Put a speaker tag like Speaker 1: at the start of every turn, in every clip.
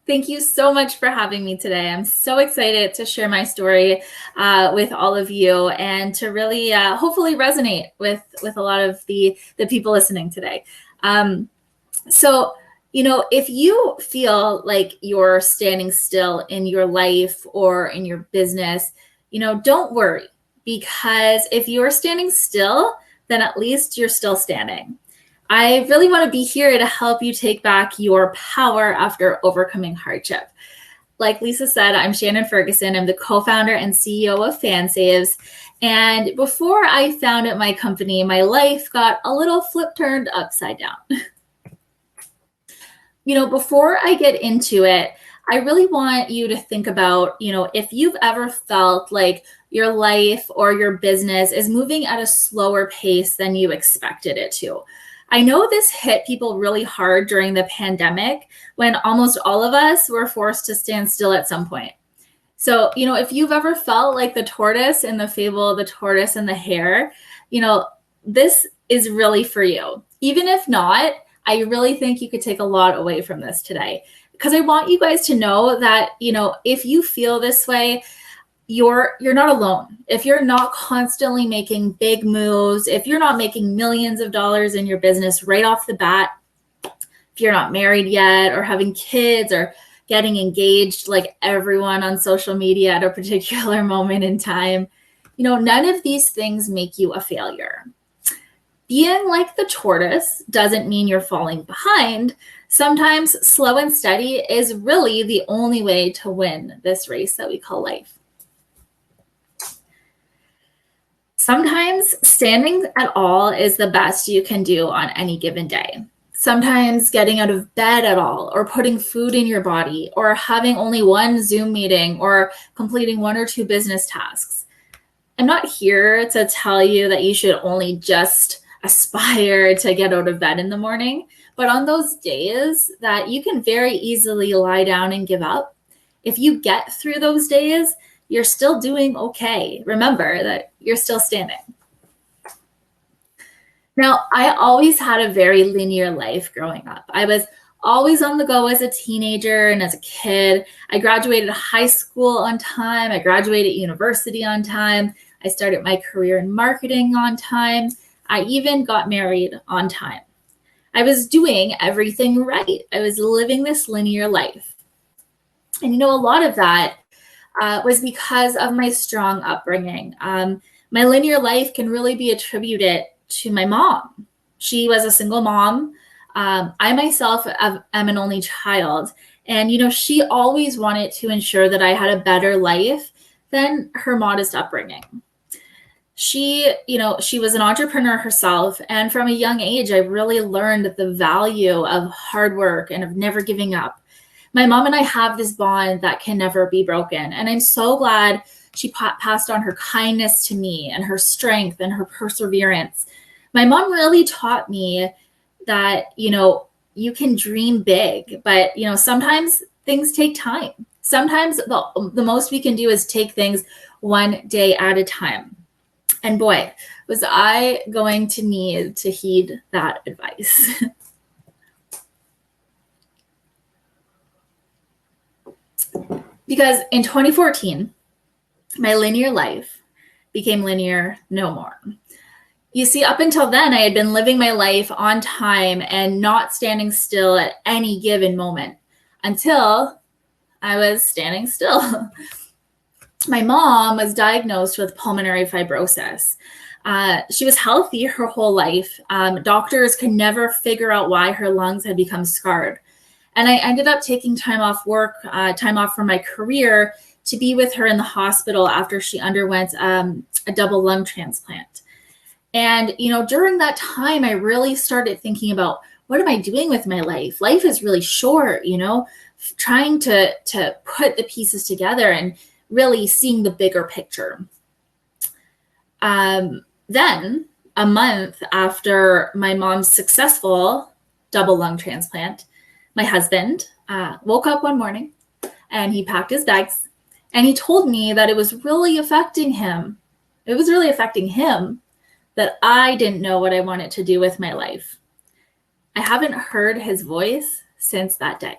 Speaker 1: Thank you so much for having me today. I'm so excited to share my story with all of you and to really hopefully resonate with a lot of the people listening today. Um, so, if you feel like you're standing still in your life or in your business, don't worry, because if you're standing still, then at least you're still standing. I really want to be here to help you take back your power after overcoming hardship. Like Lisa said, I'm Shannon Ferguson. I'm the co-founder and CEO of FanSaves. And before I founded my company, my life got a little turned upside down. Before I get into it, I really want you to think about, if you've ever felt like your life or your business is moving at a slower pace than you expected it to. I know this hit people really hard during the pandemic when almost all of us were forced to stand still at some point. So, if you've ever felt like the tortoise in the fable, the tortoise and the hare, this is really for you. Even if not, I really think you could take a lot away from this today, because I want you guys to know that, if you feel this way, you're not alone. If you're not constantly making big moves, if you're not making millions of dollars in your business right off the bat, if you're not married yet or having kids or getting engaged like everyone on social media at a particular moment in time, none of these things make you a failure. Being like the tortoise doesn't mean you're falling behind. Sometimes slow and steady is really the only way to win this race that we call life. Sometimes standing at all is the best you can do on any given day. Sometimes getting out of bed at all, or putting food in your body, or having only one Zoom meeting, or completing one or two business tasks. I'm not here to tell you that you should only just aspire to get out of bed in the morning, but on those days that you can very easily lie down and give up, if you get through those days, you're still doing okay. Remember that you're still standing. Now, I always had a very linear life growing up. I was always on the go as a teenager and as a kid. I graduated high school on time. I graduated university on time. I started my career in marketing on time. I even got married on time. I was doing everything right. I was living this linear life. And a lot of that was because of my strong upbringing. My linear life can really be attributed to my mom. She was a single mom. I myself am an only child. And, she always wanted to ensure that I had a better life than her modest upbringing. She was an entrepreneur herself. And from a young age, I really learned the value of hard work and of never giving up. My mom and I have this bond that can never be broken. And I'm so glad she passed on her kindness to me and her strength and her perseverance. My mom really taught me that, you can dream big, but, sometimes things take time. Sometimes the most we can do is take things one day at a time. And boy, was I going to need to heed that advice. Because in 2014, my linear life became linear no more. You see, up until then, I had been living my life on time and not standing still at any given moment until I was standing still. My mom was diagnosed with pulmonary fibrosis. She was healthy her whole life. Doctors could never figure out why her lungs had become scarred. And I ended up taking time off work, time off from my career to be with her in the hospital after she underwent a double lung transplant. And, during that time, I really started thinking about, what am I doing with my life? Life is really short, trying to put the pieces together and really seeing the bigger picture. Then, a month after my mom's successful double lung transplant, my husband woke up one morning and he packed his bags and he told me that it was really affecting him. It was really affecting him that I didn't know what I wanted to do with my life. I haven't heard his voice since that day.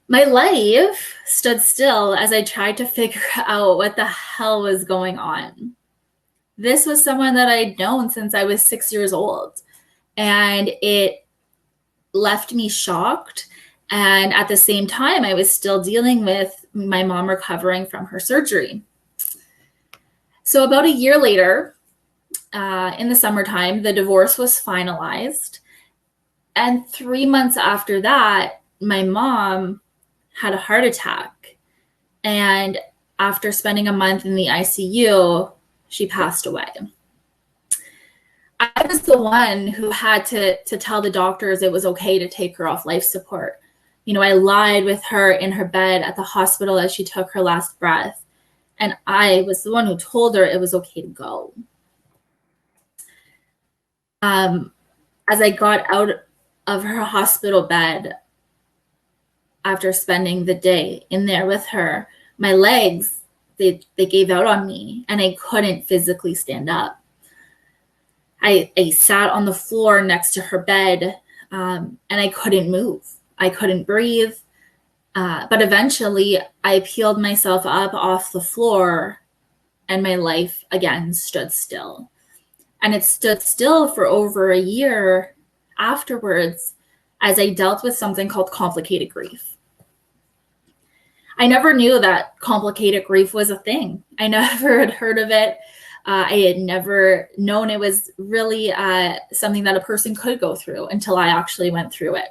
Speaker 1: My life stood still as I tried to figure out what the hell was going on. This was someone that I'd known since I was 6 years old, and it left me shocked. And at the same time, I was still dealing with my mom recovering from her surgery. So about a year later, in the summertime, the divorce was finalized. And 3 months after that, my mom had a heart attack. And after spending a month in the ICU, she passed away. I was the one who had to tell the doctors it was okay to take her off life support. I lied with her in her bed at the hospital as she took her last breath. And I was the one who told her it was okay to go. As I got out of her hospital bed after spending the day in there with her, my legs, they gave out on me and I couldn't physically stand up. I sat on the floor next to her bed and I couldn't move. I couldn't breathe. But eventually I peeled myself up off the floor and my life again stood still. And it stood still for over a year afterwards as I dealt with something called complicated grief. I never knew that complicated grief was a thing. I never had heard of it. I had never known it was really something that a person could go through until I actually went through it.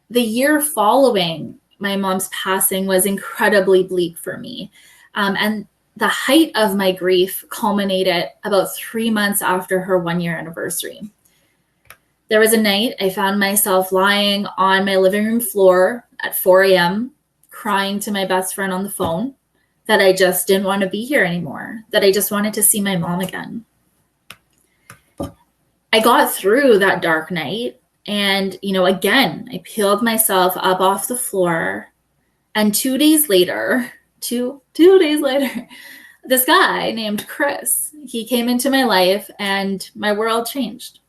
Speaker 1: The year following my mom's passing was incredibly bleak for me. And the height of my grief culminated about 3 months after her 1-year anniversary. There was a night I found myself lying on my living room floor at 4 a.m., crying to my best friend on the phone that I just didn't want to be here anymore, that I just wanted to see my mom again. I got through that dark night and, again, I peeled myself up off the floor. And 2 days later, two days later, this guy named Chris, he came into my life and my world changed.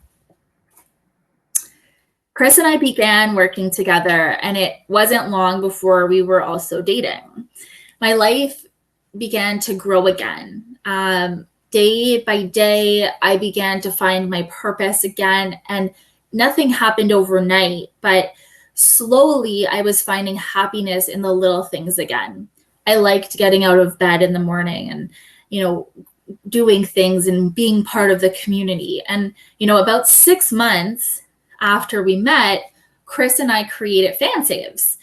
Speaker 1: Chris and I began working together, and it wasn't long before we were also dating. My life began to grow again. Day by day, I began to find my purpose again, and nothing happened overnight, but slowly I was finding happiness in the little things again. I liked getting out of bed in the morning and, doing things and being part of the community. And, about 6 months after we met, Chris and I created fan saves.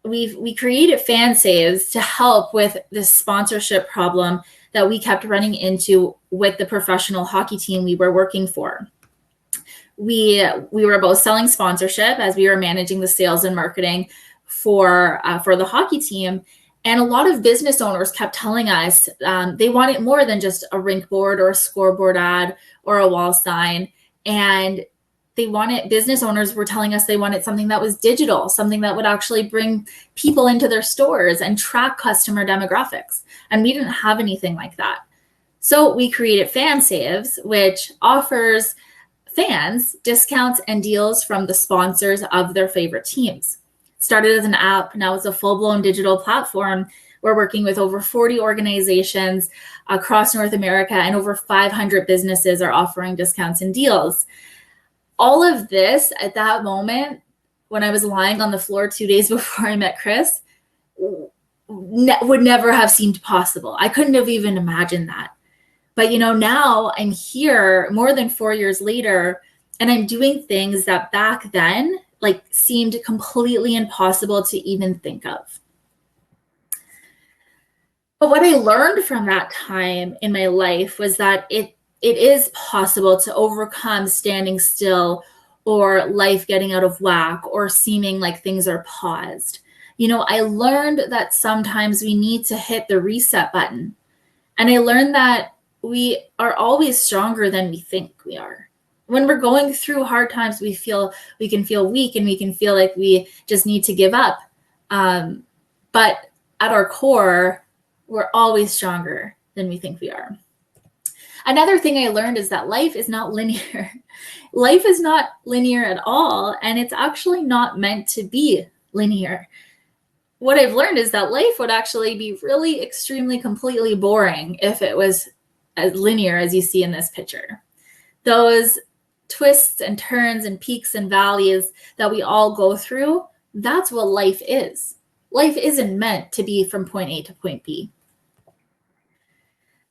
Speaker 1: We created fan saves to help with this sponsorship problem that we kept running into with the professional hockey team we were working for. We were both selling sponsorship as we were managing the sales and marketing for the hockey team. And a lot of business owners kept telling us they wanted more than just a rink board or a scoreboard ad or a wall sign. And business owners were telling us they wanted something that was digital, something that would actually bring people into their stores and track customer demographics. And we didn't have anything like that. So we created Fan Saves, which offers fans discounts and deals from the sponsors of their favorite teams. It started as an app, now it's a full-blown digital platform. We're working with over 40 organizations across North America, and over 500 businesses are offering discounts and deals. All of this at that moment, when I was lying on the floor 2 days before I met Chris, would never have seemed possible. I couldn't have even imagined that. But, now I'm here more than 4 years later, and I'm doing things that back then, seemed completely impossible to even think of. But what I learned from that time in my life was that it is possible to overcome standing still or life getting out of whack or seeming like things are paused. I learned that sometimes we need to hit the reset button. And I learned that we are always stronger than we think we are. When we're going through hard times, we can feel weak and we can feel like we just need to give up. But at our core, we're always stronger than we think we are. Another thing I learned is that life is not linear. Life is not linear at all, and it's actually not meant to be linear. What I've learned is that life would actually be really extremely completely boring if it was as linear as you see in this picture. Those twists and turns and peaks and valleys that we all go through, that's what life is. Life isn't meant to be from point A to point B.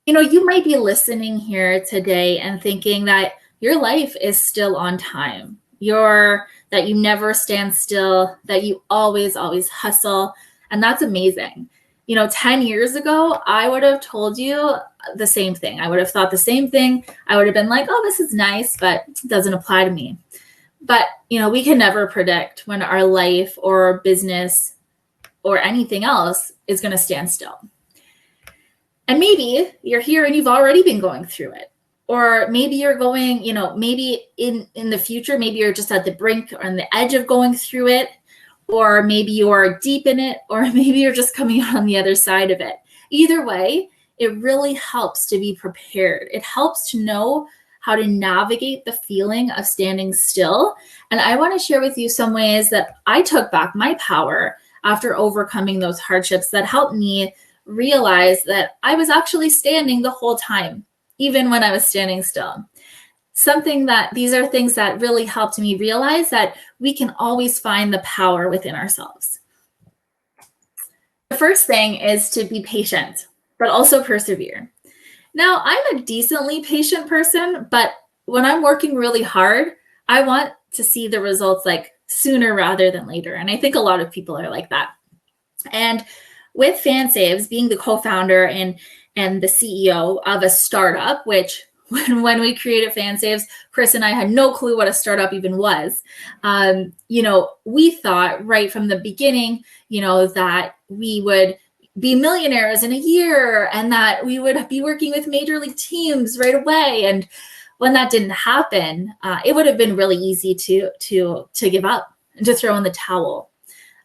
Speaker 1: You might be listening here today and thinking that your life is still on time. That you never stand still, that you always hustle. And that's amazing. 10 years ago, I would have told you the same thing. I would have thought the same thing. I would have been like, oh, this is nice, but it doesn't apply to me. But, we can never predict when our life or business or anything else is going to stand still. And maybe you're here and you've already been going through it. Or maybe you're going, maybe in the future, maybe you're just at the brink or on the edge of going through it. Or maybe you're deep in it, or maybe you're just coming out on the other side of it. Either way, it really helps to be prepared. It helps to know how to navigate the feeling of standing still. And I want to share with you some ways that I took back my power after overcoming those hardships that helped me realize that I was actually standing the whole time, even when I was standing still. These are things that really helped me realize that we can always find the power within ourselves. The first thing is to be patient, but also persevere. Now, I'm a decently patient person, but when I'm working really hard, I want to see the results like sooner rather than later. And I think a lot of people are like that. And with FanSaves, being the co-founder and the CEO of a startup, which when we created FanSaves, Chris and I had no clue what a startup even was. We thought right from the beginning, that we would be millionaires in a year and that we would be working with major league teams right away. And when that didn't happen, it would have been really easy to give up and to throw in the towel.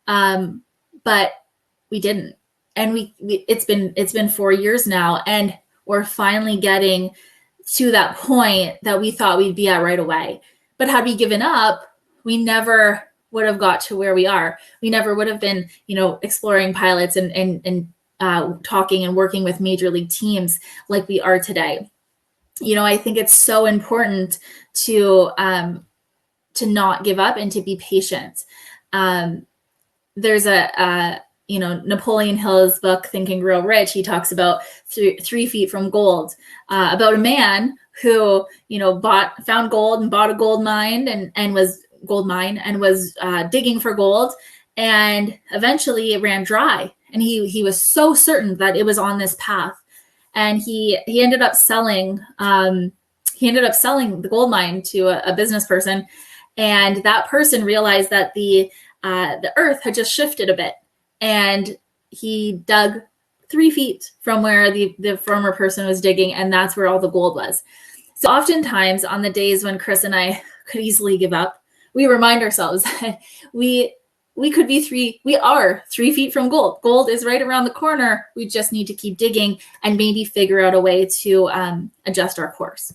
Speaker 1: But we didn't. And it's been 4 years now, and we're finally getting to that point that we thought we'd be at right away. But had we given up, we never would have got to where we are. We never would have been, exploring pilots and talking and working with major league teams like we are today. I think it's so important to not give up and to be patient. There's Napoleon Hill's book, Think and Grow Rich, he talks about 3 feet from gold, about a man who, found gold and bought a gold mine and was digging for gold, and eventually it ran dry. And he was so certain that it was on this path. And he ended up selling the gold mine to a business person. And that person realized that the earth had just shifted a bit. And he dug 3 feet from where the former person was digging, and that's where all the gold was. So oftentimes on the days when Chris and I could easily give up, we remind ourselves that we are 3 feet from gold. Gold is right around the corner. We just need to keep digging and maybe figure out a way to adjust our course.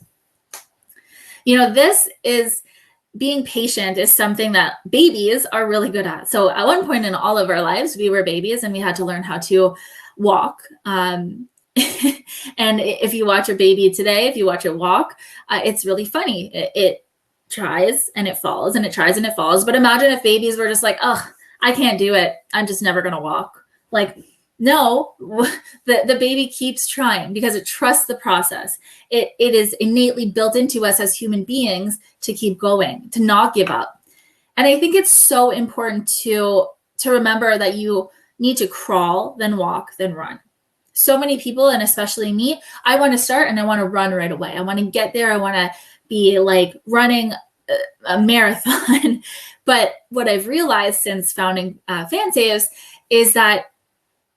Speaker 1: Being patient is something that babies are really good at. So at one point in all of our lives, we were babies and we had to learn how to walk. And if you watch a baby today, if you watch it walk, it's really funny. It tries and it falls and it tries and it falls. But imagine if babies were just like, oh, I can't do it. I'm just never going to walk. Like, no, the baby keeps trying because it trusts the process. It is innately built into us as human beings to keep going, to not give up. And I think it's so important to remember that you need to crawl, then walk, then run. So many people, and especially me, I want to start and I want to run right away. I want to get there. I want to be like running a marathon. But what I've realized since founding FanSaves is that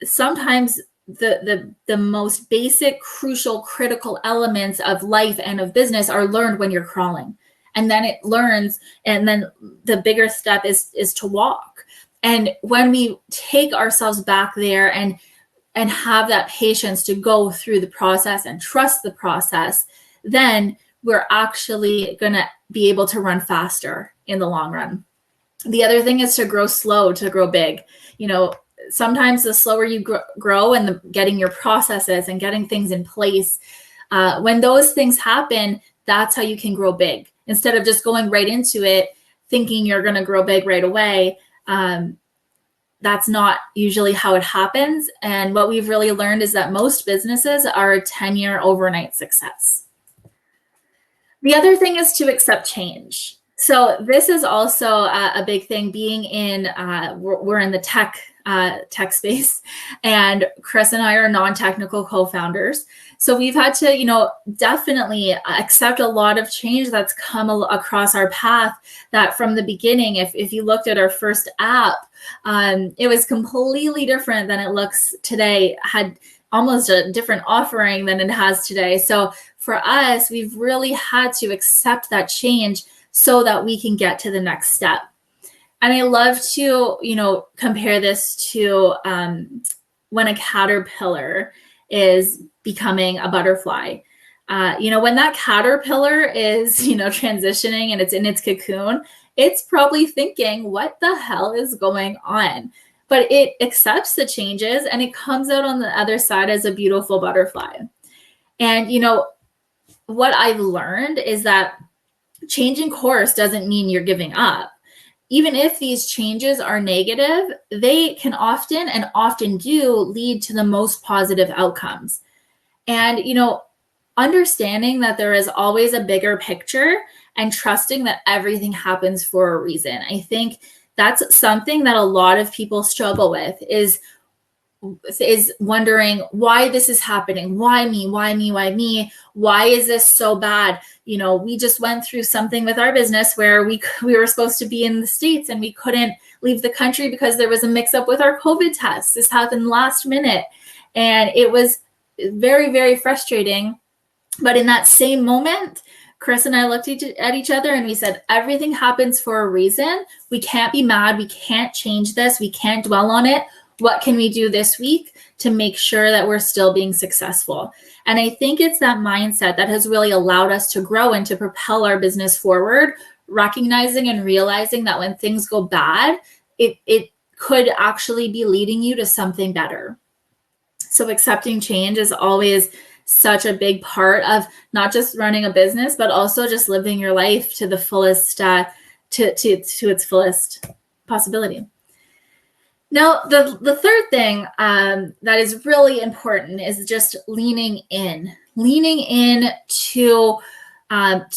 Speaker 1: sometimes the most basic, crucial, critical elements of life and of business are learned when you're crawling. And then the bigger step is to walk. And when we take ourselves back there and have that patience to go through the process and trust the process, then we're actually going to be able to run faster in the long run. The other thing is to grow slow, to grow big. Sometimes the slower you grow and getting your processes and getting things in place, when those things happen, that's how you can grow big. Instead of just going right into it, thinking you're going to grow big right away, that's not usually how it happens. And what we've really learned is that most businesses are a 10-year overnight success. The other thing is to accept change. So this is also a big thing. Being in, we're in the tech space, and Chris and I are non-technical co-founders. So we've had to, definitely accept a lot of change that's come across our path. That from the beginning, if you looked at our first app, it was completely different than it looks today. Had almost a different offering than it has today. So for us, we've really had to accept that change so that we can get to the next step. And I love to, compare this to when a caterpillar is becoming a butterfly. When that caterpillar is, transitioning and it's in its cocoon, it's probably thinking, what the hell is going on? But it accepts the changes and it comes out on the other side as a beautiful butterfly. And, what I've learned is that changing course doesn't mean you're giving up. Even if these changes are negative, they can often do lead to the most positive outcomes. And, understanding that there is always a bigger picture and trusting that everything happens for a reason. I think that's something that a lot of people struggle with is wondering why this is happening. Why me? Why me? Why me? Why is this so bad? We just went through something with our business where we were supposed to be in the States and we couldn't leave the country because there was a mix up with our COVID tests. This happened last minute. And it was very, very frustrating. But in that same moment, Chris and I looked at each other and we said, everything happens for a reason. We can't be mad. We can't change this. We can't dwell on it. What can we do this week to make sure that we're still being successful? And I think it's that mindset that has really allowed us to grow and to propel our business forward, recognizing and realizing that when things go bad, it could actually be leading you to something better. So accepting change is always such a big part of not just running a business, but also just living your life to the fullest, to its fullest possibility. Now, the third thing that is really important is just leaning in to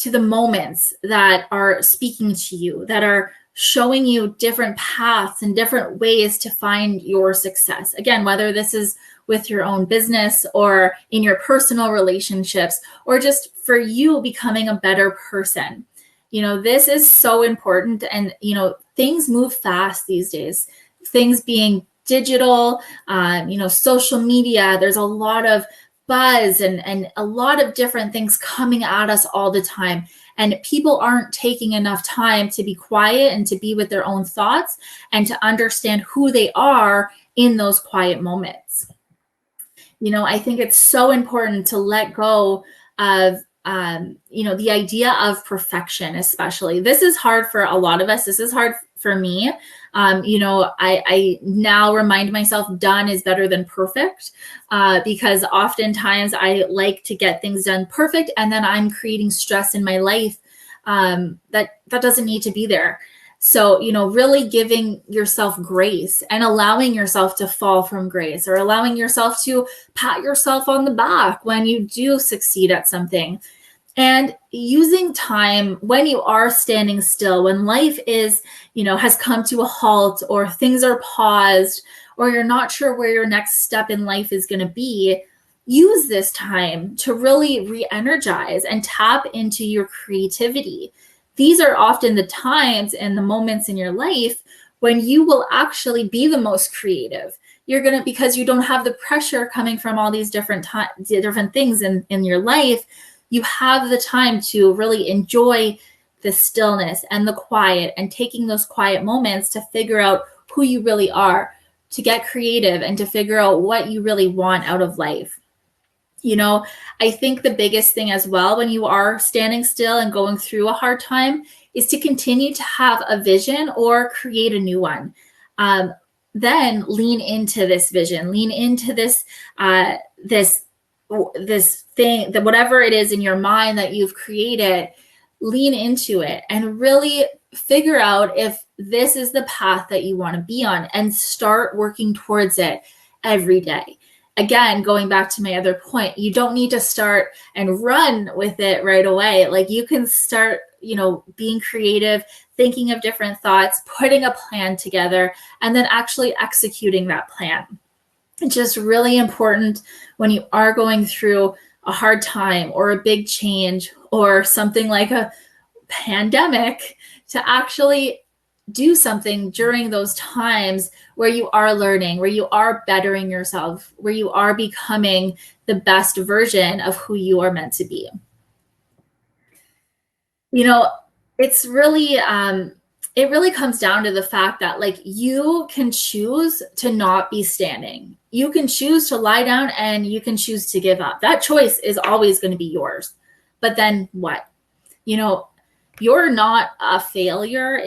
Speaker 1: the moments that are speaking to you, that are showing you different paths and different ways to find your success. Again, whether this is with your own business or in your personal relationships, or just for you becoming a better person. This is so important. And, things move fast these days. Things being digital, social media, there's a lot of buzz and a lot of different things coming at us all the time. And people aren't taking enough time to be quiet and to be with their own thoughts and to understand who they are in those quiet moments. I think it's so important to let go of the idea of perfection, especially. This is hard for a lot of us. This is hard for me. I now remind myself done is better than perfect, because oftentimes I like to get things done perfect, and then I'm creating stress in my life that doesn't need to be there. So, really giving yourself grace and allowing yourself to fall from grace, or allowing yourself to pat yourself on the back when you do succeed at something. And using time when you are standing still, when life is, has come to a halt, or things are paused, or you're not sure where your next step in life is going to be, use this time to really re-energize and tap into your creativity. These are often the times and the moments in your life when you will actually be the most creative. Because you don't have the pressure coming from all these different things in your life. You have the time to really enjoy the stillness and the quiet, and taking those quiet moments to figure out who you really are, to get creative and to figure out what you really want out of life. You know, I think the biggest thing as well when you are standing still and going through a hard time is to continue to have a vision or create a new one. Then lean into this vision, lean into this this thing, that whatever it is in your mind that you've created, lean into it and really figure out if this is the path that you want to be on and start working towards it every day. Again, going back to my other point, you don't need to start and run with it right away. Like, you can start, being creative, thinking of different thoughts, putting a plan together, and then actually executing that plan. It's just really important when you are going through a hard time or a big change or something like a pandemic to actually do something during those times where you are learning, where you are bettering yourself, where you are becoming the best version of who you are meant to be. It's really, it really comes down to the fact that, like, you can choose to not be standing. You can choose to lie down and you can choose to give up. That choice is always going to be yours. But then what? You're not a failure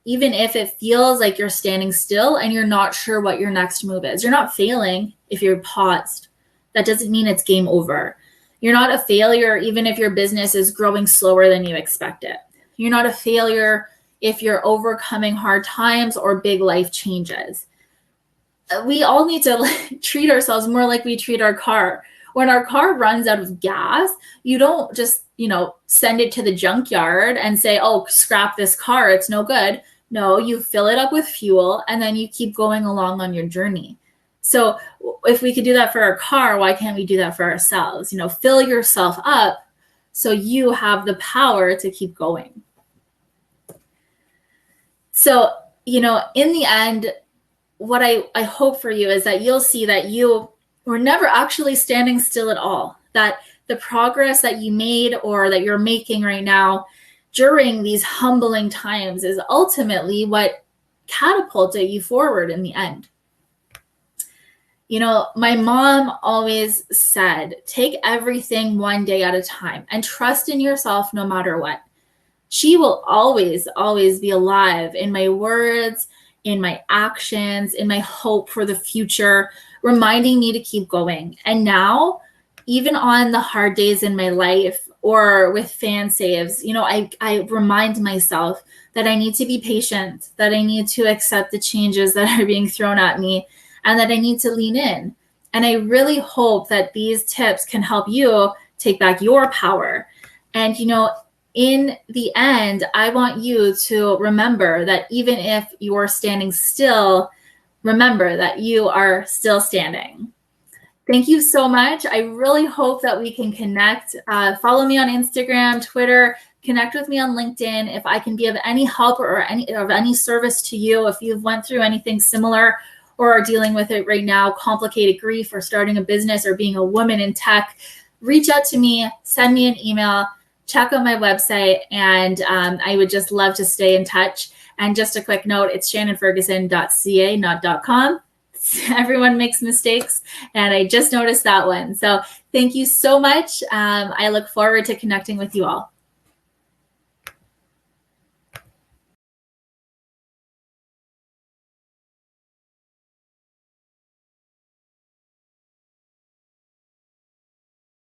Speaker 1: even if it feels like you're standing still and you're not sure what your next move is. You're not failing if you're paused. That doesn't mean it's game over. You're not a failure even if your business is growing slower than you expected. You're not a failure if you're overcoming hard times or big life changes. We all need to treat ourselves more like we treat our car. When our car runs out of gas, you don't just, send it to the junkyard and say, oh, scrap this car, it's no good. No, you fill it up with fuel and then you keep going along on your journey. So if we could do that for our car, why can't we do that for ourselves? Fill yourself up so you have the power to keep going. So, in the end, what I hope for you is that you'll see that you were never actually standing still at all, that the progress that you made or that you're making right now during these humbling times is ultimately what catapulted you forward in the end. My mom always said, take everything one day at a time and trust in yourself no matter what. She will always, always be alive in my words, in my actions, in my hope for the future, reminding me to keep going. And now, even on the hard days in my life or with fan saves, I remind myself that I need to be patient, that I need to accept the changes that are being thrown at me, and that I need to lean in. And I really hope that these tips can help you take back your power. And, in the end, I want you to remember that even if you're standing still, remember that you are still standing. Thank you so much. I really hope that we can connect. Follow me on Instagram, Twitter, connect with me on LinkedIn. If I can be of any help or any service to you, if you've went through anything similar or are dealing with it right now, complicated grief or starting a business or being a woman in tech, reach out to me, send me an email, check out my website, and I would just love to stay in touch. And just a quick note, it's shannonferguson.ca, not .com. Everyone makes mistakes, and I just noticed that one. So thank you so much. I look forward to connecting with you all.